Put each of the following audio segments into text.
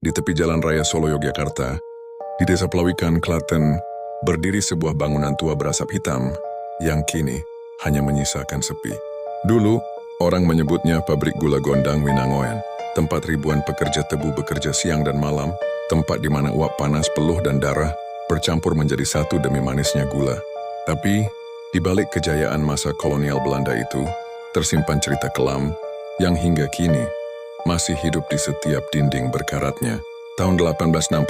di tepi Jalan Raya Solo, Yogyakarta, di Desa Pelawikan, Klaten, berdiri sebuah bangunan tua berasap hitam yang kini hanya menyisakan sepi. Dulu, orang menyebutnya pabrik gula Gondang Winangoen, tempat ribuan pekerja tebu bekerja siang dan malam, tempat di mana uap panas, peluh, dan darah bercampur menjadi satu demi manisnya gula. Tapi, di balik kejayaan masa kolonial Belanda itu, tersimpan cerita kelam yang hingga kini masih hidup di setiap dinding berkaratnya. Tahun 1860,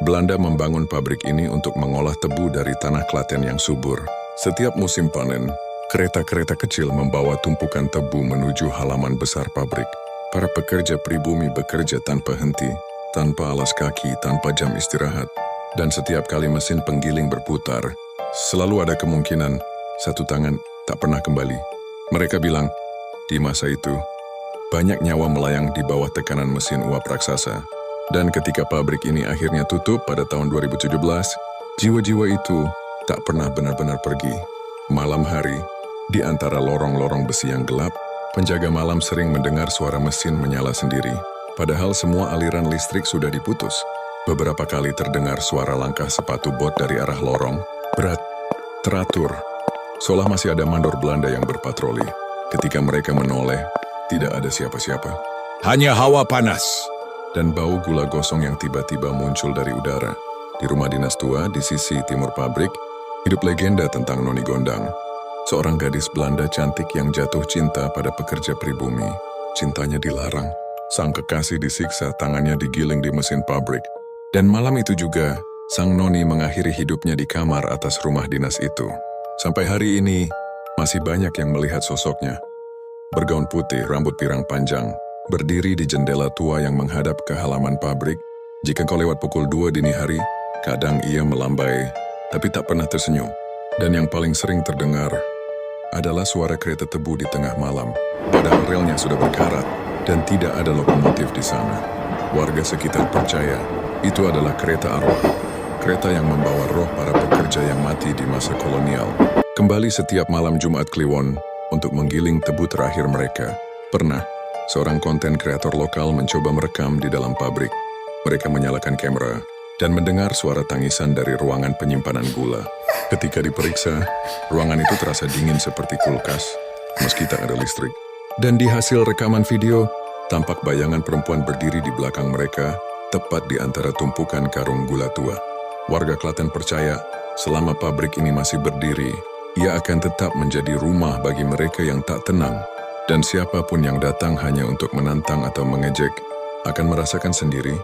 Belanda membangun pabrik ini untuk mengolah tebu dari tanah Klaten yang subur. Setiap musim panen, kereta-kereta kecil membawa tumpukan tebu menuju halaman besar pabrik. Para pekerja pribumi bekerja tanpa henti, tanpa alas kaki, tanpa jam istirahat. Dan setiap kali mesin penggiling berputar, selalu ada kemungkinan satu tangan tak pernah kembali. Mereka bilang, di masa itu, banyak nyawa melayang di bawah tekanan mesin uap raksasa. Dan ketika pabrik ini akhirnya tutup pada tahun 2017, jiwa-jiwa itu tak pernah benar-benar pergi. Malam hari, di antara lorong-lorong besi yang gelap, penjaga malam sering mendengar suara mesin menyala sendiri. Padahal semua aliran listrik sudah diputus. Beberapa kali terdengar suara langkah sepatu bot dari arah lorong, berat, teratur, seolah masih ada mandor Belanda yang berpatroli. Ketika mereka menoleh, tidak ada siapa-siapa. Hanya hawa panas. Dan bau gula gosong yang tiba-tiba muncul dari udara. Di rumah dinas tua di sisi timur pabrik, hidup legenda tentang Noni Gondang. Seorang gadis Belanda cantik yang jatuh cinta pada pekerja pribumi. Cintanya dilarang. Sang kekasih disiksa, tangannya digiling di mesin pabrik. Dan malam itu juga, sang Noni mengakhiri hidupnya di kamar atas rumah dinas itu. Sampai hari ini, masih banyak yang melihat sosoknya. Bergaun putih, rambut pirang panjang, berdiri di jendela tua yang menghadap ke halaman pabrik. Jika kau lewat pukul 2 dini hari, kadang ia melambai, tapi tak pernah tersenyum. Dan yang paling sering terdengar adalah suara kereta tebu di tengah malam, padahal relnya sudah berkarat dan tidak ada lokomotif di sana. Warga sekitar percaya itu adalah kereta arwah, kereta yang membawa roh para pekerja yang mati di masa kolonial. Kembali setiap malam Jumat Kliwon untuk menggiling tebu terakhir mereka. Pernah, seorang konten kreator lokal mencoba merekam di dalam pabrik. Mereka menyalakan kamera dan mendengar suara tangisan dari ruangan penyimpanan gula. Ketika diperiksa, ruangan itu terasa dingin seperti kulkas, meski tak ada listrik. Dan di hasil rekaman video, tampak bayangan perempuan berdiri di belakang mereka, tepat di antara tumpukan karung gula tua. Warga Klaten percaya, selama pabrik ini masih berdiri, ia akan tetap menjadi rumah bagi mereka yang tak tenang. Dan siapapun yang datang hanya untuk menantang atau mengejek, akan merasakan sendiri